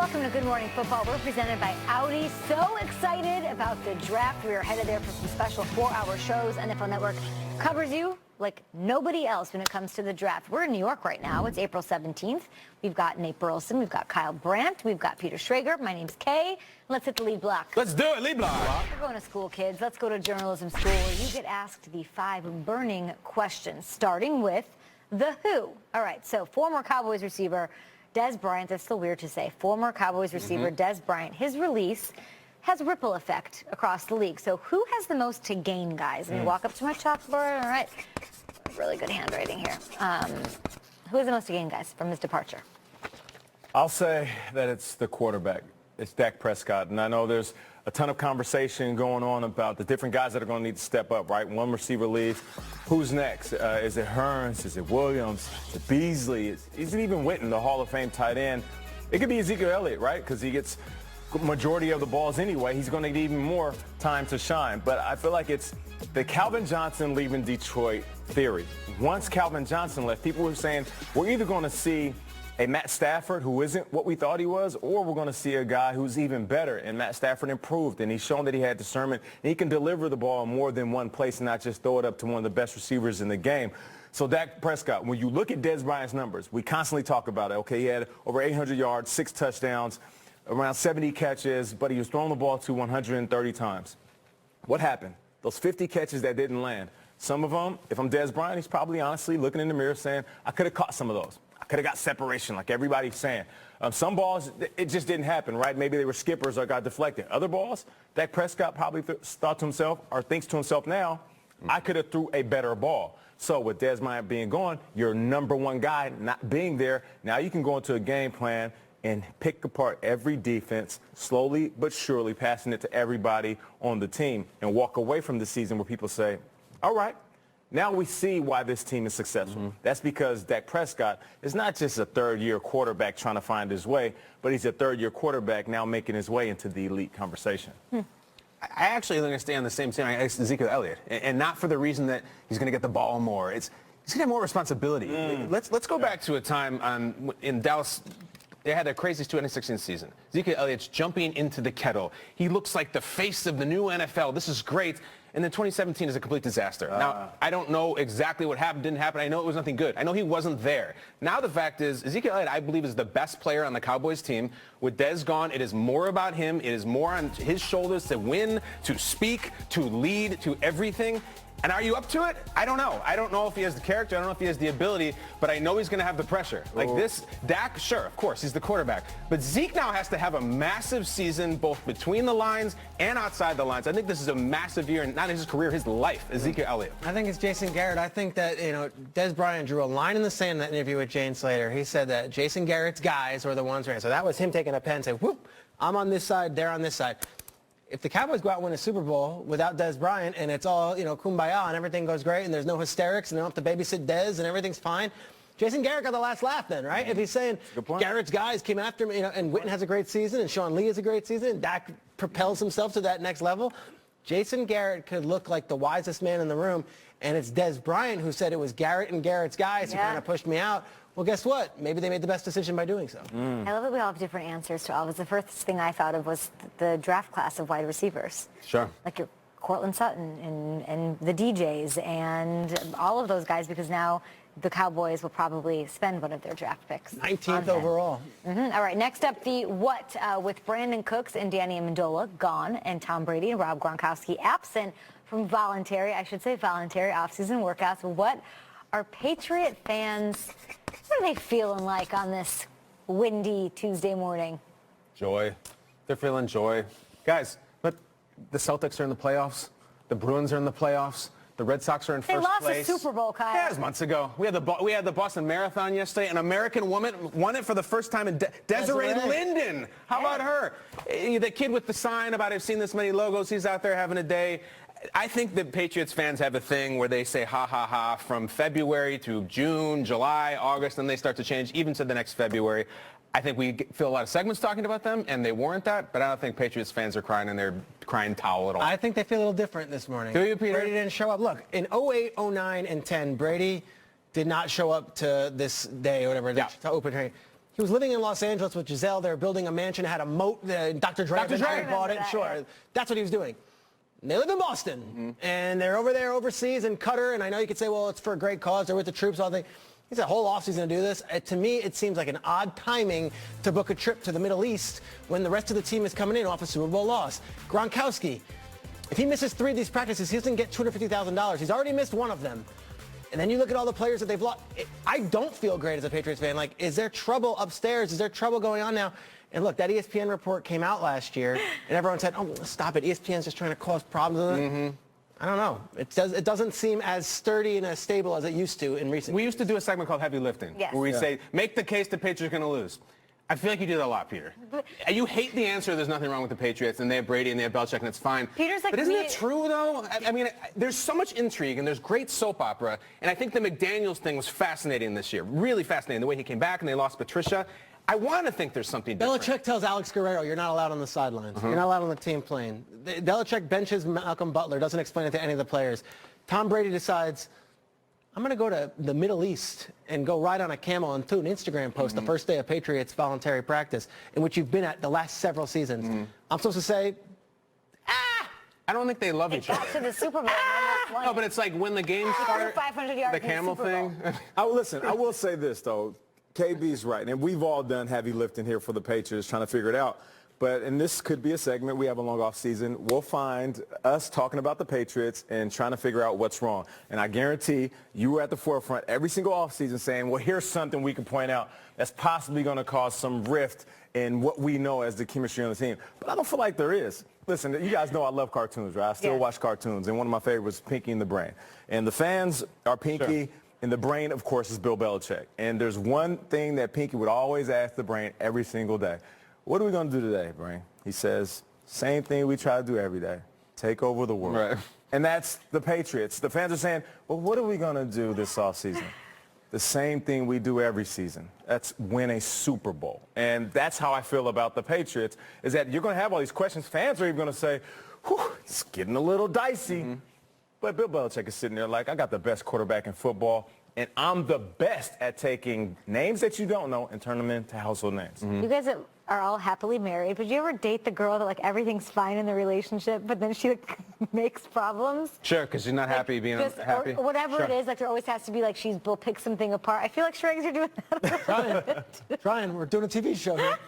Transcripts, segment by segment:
welcome to Good Morning Football. We're presented by Audi. So excited about the draft. We are headed there for some special 4-hour shows. NFL Network covers you like nobody else when it comes to the draft. We're in New York right now. It's April 17th. We've got Nate Burleson. We've got Kyle Brandt. We've got Peter Schrager. My name's Kay. Let's hit the lead block. Let's do it, lead block. We're going to school, kids. Let's go to journalism school where you get asked the 5 burning questions, starting with the who. All right, so former Cowboys receiver Dez Bryant, that's still weird to say, former Cowboys receiver Dez Bryant, his release has a ripple effect across the league. So who has the most to gain, guys? Let me walk up to my chalkboard. All right, really good handwriting here. Who has the most to gain, guys, from his departure? I'll say that it's the quarterback. It's Dak Prescott. And I know there's a ton of conversation going on about the different guys that are going to need to step up, right? One receiver leaves. Who's next? Is it Hearns? Is it Williams? Is it Beasley? Is it even Witten, the Hall of Fame tight end? It could be Ezekiel Elliott, right? Because he gets majority of the balls anyway. He's going to need even more time to shine. But I feel like it's the Calvin Johnson leaving Detroit theory. Once Calvin Johnson left, people were saying we're either going to see a Matt Stafford who isn't what we thought he was, or we're going to see a guy who's even better. And Matt Stafford improved, and he's shown that he had discernment. And he can deliver the ball in more than one place and not just throw it up to one of the best receivers in the game. So Dak Prescott, when you look at Dez Bryant's numbers, we constantly talk about it. Okay, he had over 800 yards, 6 touchdowns, around 70 catches, but he was throwing the ball to 130 times. What happened? Those 50 catches that didn't land. Some of them, if I'm Dez Bryant, he's probably honestly looking in the mirror saying, I could have caught some of those. I could have got separation like everybody's saying. Some balls, it just didn't happen, right? Maybe they were skippers or got deflected. Other balls, Dak Prescott probably thought to himself or thinks to himself now, I could have threw a better ball. So with Dez Bryant being gone, your number one guy not being there, now you can go into a game plan and pick apart every defense, slowly but surely passing it to everybody on the team and walk away from the season where people say, all right, now we see why this team is successful. That's because Dak Prescott is not just a third-year quarterback trying to find his way, but he's a third-year quarterback now making his way into the elite conversation. I actually think I stay on the same team as Ezekiel Elliott, and not for the reason that he's going to get the ball more. He's going to have more responsibility. Let's go back to a time in Dallas. They had their craziest 2016 season. Ezekiel Elliott's jumping into the kettle. He looks like the face of the new NFL. This is great. And then 2017 is a complete disaster. Now, I don't know exactly what happened, didn't happen. I know it was nothing good. I know he wasn't there. Now the fact is, Ezekiel Elliott, I believe, is the best player on the Cowboys team. With Dez gone, it is more about him. It is more on his shoulders to win, to speak, to lead, to everything. And are you up to it? I don't know. I don't know if he has the character. I don't know if he has the ability, but I know he's going to have the pressure. Like this, Dak, sure, of course, he's the quarterback. But Zeke now has to have a massive season both between the lines and outside the lines. I think this is a massive year, and not in his career, his life, Ezekiel Elliott. I think it's Jason Garrett. I think that, Dez Bryant drew a line in the sand in that interview with Jane Slater. He said that Jason Garrett's guys were the ones right. So that was him taking a pen and saying, whoop, I'm on this side, they're on this side. If the Cowboys go out and win a Super Bowl without Dez Bryant and it's all, kumbaya and everything goes great and there's no hysterics and they don't have to babysit Dez and everything's fine, Jason Garrett got the last laugh then, right? If he's saying Garrett's guys came after him, and Witten has a great season and Sean Lee has a great season and Dak propels himself to that next level, Jason Garrett could look like the wisest man in the room, and it's Dez Bryant who said it was Garrett and Garrett's guys who kind of pushed me out. Well, guess what? Maybe they made the best decision by doing so. I love that we all have different answers to all of this. The first thing I thought of was the draft class of wide receivers. Sure. Like your Cortland Sutton and the DJs and all of those guys, because now the Cowboys will probably spend one of their draft picks. 19th overall. All right, next up, the what with Brandon Cooks and Danny Amendola gone and Tom Brady and Rob Gronkowski absent from voluntary offseason workouts. What are Patriot fans, what are they feeling like on this windy Tuesday morning? Joy. They're feeling joy. Guys, but the Celtics are in the playoffs. The Bruins are in the playoffs. The Red Sox are in first place. They lost the Super Bowl, Kyle. Yeah, it was months ago. We had the Boston Marathon yesterday. An American woman won it for the first time in Desiree Linden. How about her? The kid with the sign about I've seen this many logos. He's out there having a day. I think that Patriots fans have a thing where they say ha, ha, ha from February to June, July, August, and they start to change even to the next February. I think we feel a lot of segments talking about them, and they warrant that, but I don't think Patriots fans are crying in their crying towel at all. I think they feel a little different this morning. Do you, Peter? Brady didn't show up. Look, in 08, 09, and 10, Brady did not show up to this day or whatever, to open training. He was living in Los Angeles with Giselle. They were building a mansion, had a moat. Dr. Dre bought it. Sure, that's what he was doing. And they live in Boston, and they're over there overseas in Qatar. And I know you could say, well, it's for a great cause. They're with the troops, all that. He's a whole offseason to do this. To me, it seems like an odd timing to book a trip to the Middle East when the rest of the team is coming in off a Super Bowl loss. Gronkowski, if he misses 3 of these practices, he doesn't get $250,000. He's already missed 1 of them. And then you look at all the players that they've lost. I don't feel great as a Patriots fan. Like, is there trouble upstairs? Is there trouble going on now? And look, that ESPN report came out last year, and everyone said, oh, stop it. ESPN's just trying to cause problems. I don't know. It doesn't seem as sturdy and as stable as it used to in recent years. We used to do a segment called Heavy Lifting, yes. where we'd say, make the case the Patriots are going to lose. I feel like you do that a lot, Peter. You hate the answer, there's nothing wrong with the Patriots, and they have Brady and they have Belichick, and it's fine. Peter's like, but isn't it true, though? I mean, there's so much intrigue, and there's great soap opera, and I think the McDaniels thing was fascinating this year. Really fascinating, the way he came back and they lost Patricia. I want to think there's something different. Belichick tells Alex Guerrero, you're not allowed on the sidelines. You're not allowed on the team plane. Belichick benches Malcolm Butler, doesn't explain it to any of the players. Tom Brady decides, I'm going to go to the Middle East and go ride on a camel and do an Instagram post the first day of Patriots voluntary practice, in which you've been at the last several seasons. I'm supposed to say, I don't think they love each other. Got to the Super Bowl. No, but it's like when the games start, 500 yards the camel thing. Listen, I will say this, though. KB's right, and we've all done heavy lifting here for the Patriots trying to figure it out. But, and this could be a segment, we have a long off season, we'll find us talking about the Patriots and trying to figure out what's wrong. And I guarantee you were at the forefront every single off season saying, well, here's something we can point out that's possibly going to cause some rift in what we know as the chemistry on the team. But I don't feel like there is. Listen, you guys know I love cartoons, right? I still watch cartoons, and one of my favorites was Pinky and the Brain. And the fans are Pinky, and the Brain, of course, is Bill Belichick. And there's one thing that Pinky would always ask the Brain every single day. What are we going to do today, Brain? He says, same thing we try to do every day. Take over the world. Right. And that's the Patriots. The fans are saying, well, what are we going to do this offseason? The same thing we do every season. That's win a Super Bowl. And that's how I feel about the Patriots, is that you're going to have all these questions. Fans are even going to say, whew, it's getting a little dicey. But Bill Belichick is sitting there like, I got the best quarterback in football, and I'm the best at taking names that you don't know and turn them into household names. You guys are all happily married, but do you ever date the girl that, like, everything's fine in the relationship, but then she, like, makes problems? Sure, because she's not happy being happy. Or whatever it is, like, there always has to be, like, will pick something apart. I feel like Shregs are doing that. Ryan, we're doing a TV show here.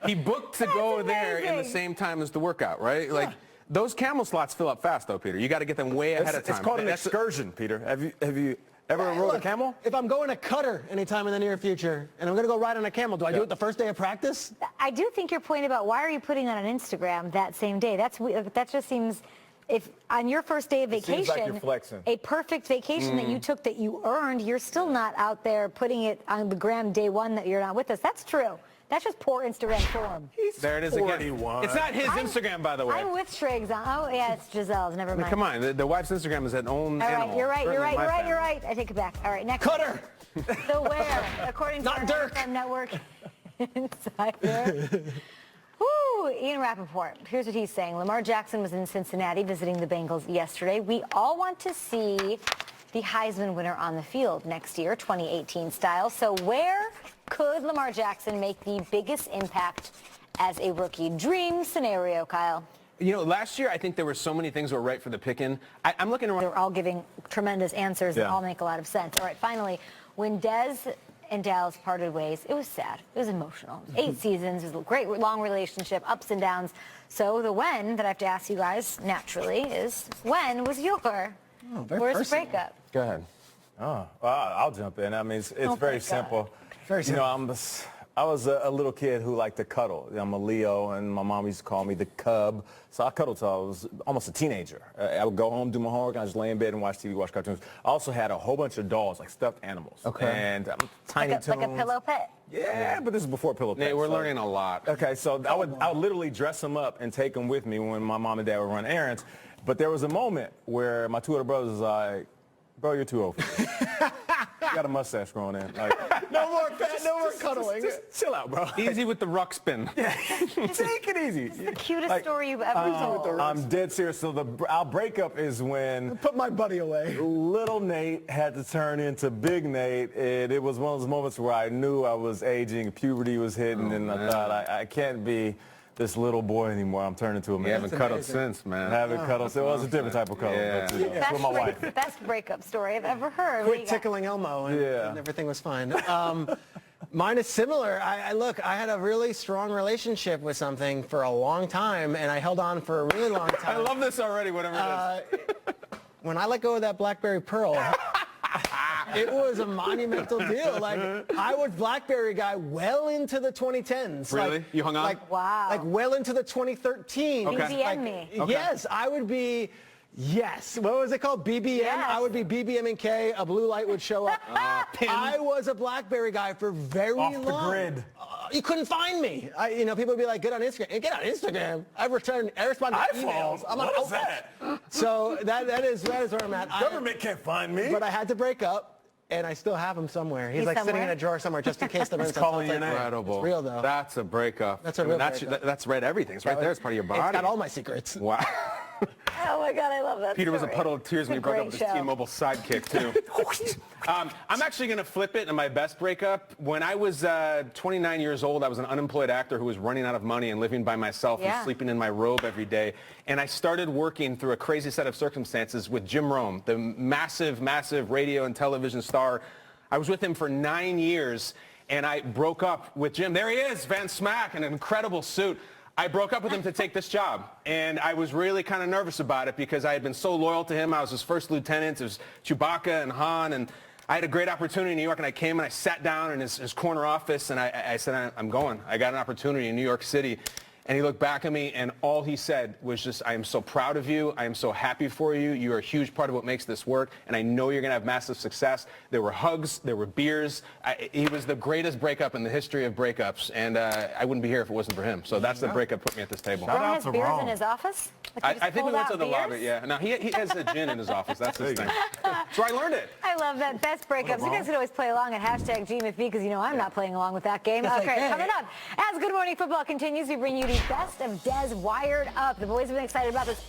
He booked to go there in the same time as the workout, right? Like, those camel slots fill up fast, though, Peter. You got to get them way ahead of time. It's called an excursion, Peter. Have you ever rode a camel? If I'm going to Qatar anytime in the near future, and I'm going to go ride on a camel, do I do it the first day of practice? I do think your point about why are you putting that on Instagram that same day, that just seems, if on your first day of vacation, seems like you're flexing. A perfect vacation that you took that you earned, you're still not out there putting it on the gram day one that you're not with us. That's true. That's just poor Instagram form. There it is again. It's not his Instagram, by the way. I'm with Shregs on. Oh, yeah, it's Giselle's. Never mind. Come on. The wife's Instagram is an own All right, animal. you're right. I take it back. All right, next. Cutter! The where, according to Not our Dirk. NFL Network insider. Woo, Ian Rappaport. Here's what he's saying. Lamar Jackson was in Cincinnati visiting the Bengals yesterday. We all want to see the Heisman winner on the field next year, 2018 style. So where could Lamar Jackson make the biggest impact as a rookie? Dream scenario, Kyle. You know, last year I think there were so many things that were right for the picking. I'm looking around. They're all giving tremendous answers that all make a lot of sense. All right, finally, when Dez and Dallas parted ways, it was sad. It was emotional. 8 seasons. It was a great long relationship, ups and downs. So the when that I have to ask you guys naturally is, when was your worst breakup? Go ahead. Oh, well, I'll jump in. I mean, it's very simple. Very simple. You know, I was a little kid who liked to cuddle. I'm a Leo, and my mom used to call me the cub. So I cuddled till I was almost a teenager. I would go home, do my homework, and I just lay in bed and watch TV, watch cartoons. I also had a whole bunch of dolls, like stuffed animals. Okay. And Tiny Toons. Like a pillow pet. Yeah, but this is before pillow pets. Nate, we're learning a lot. Okay, so I would literally dress them up and take them with me when my mom and dad would run errands. But there was a moment where my two older brothers was like, Bro, you're too old for this. You got a mustache growing in. Like, No more cuddling. just chill out, bro. Easy with the ruck spin. Take it easy. The cutest story you've ever told. I'm dead serious. So our breakup is when Put my buddy away. little Nate had to turn into Big Nate, and it was one of those moments where I knew I was aging, puberty was hitting, and I thought I can't be this little boy anymore. I'm turning into a man. You haven't cuddled since, man. I haven't cuddled. So it was a different type of cuddle. Yeah. But, it's with my wife. Best breakup story I've ever heard. What do you Quit got? tickling Elmo, and, Yeah. and everything was fine. Mine is similar. Look, I had a really strong relationship with something for a long time, and I held on for a really long time. I love this already, whatever it is. When I let go of that BlackBerry Pearl, it was a monumental deal. Like, I was BlackBerry guy well into the 2010s. Really? Like, You hung on? Like, Wow. Like well into the 2013. Okay. BBM me. Okay. Yes, I would be. Yes. What was it called? BBM? Yes. I would be BBM and K. A blue light would show up. I was a BlackBerry guy for very Off long. the grid. You couldn't find me. People would be like, get on Instagram. Get on Instagram. I respond to emails. I'm What on is that? So that is where I'm at. Government can't find me. But I had to break up, and I still have him somewhere. He's like sitting somewhere? in a drawer somewhere just in case the rinse calling your name. Incredible. It's real, though. That's a breakup. That's a real that's, breakup. that's read everything. It's right there. It's part of your body. It's got all my secrets. Wow. Oh my God, I love that Peter was a story. puddle of tears when he It's a broke up with great his show. T-Mobile sidekick, too. I'm actually going to flip it in my best breakup. When I was 29 years old, I was an unemployed actor who was running out of money and living by myself Yeah. and sleeping in my robe every day. And I started working through a crazy set of circumstances with Jim Rome, the massive, massive radio and television star. I was with him for 9 years, and I broke up with Jim. There he is, Van Smack, in an incredible suit. I broke up with him to take this job, and I was really kind of nervous about it because I had been so loyal to him. I was his first lieutenant. It was Chewbacca and Han, and I had a great opportunity in New York, and I came and I sat down in his corner office, and I said, I'm going. I got an opportunity in New York City. And he looked back at me, and all he said was just, I am so proud of you. I am so happy for you. You are a huge part of what makes this work, and I know you're going to have massive success. There were hugs. There were beers. He was the greatest breakup in the history of breakups, and I wouldn't be here if it wasn't for him. So that's the breakup that put me at this table. Ron out has to beers Ron. in his office? Like, he I just think we pulled went out to the lobby, beers? yeah. No, he has a gin in his office. That's his thing. So I learned it. I love that. Best breakups. You guys can always play along at hashtag GMFB because you know I'm not playing along with that game. Okay, okay. coming up, as Good Morning Football continues, we bring you the best of Des Wired Up. The boys have been excited about this.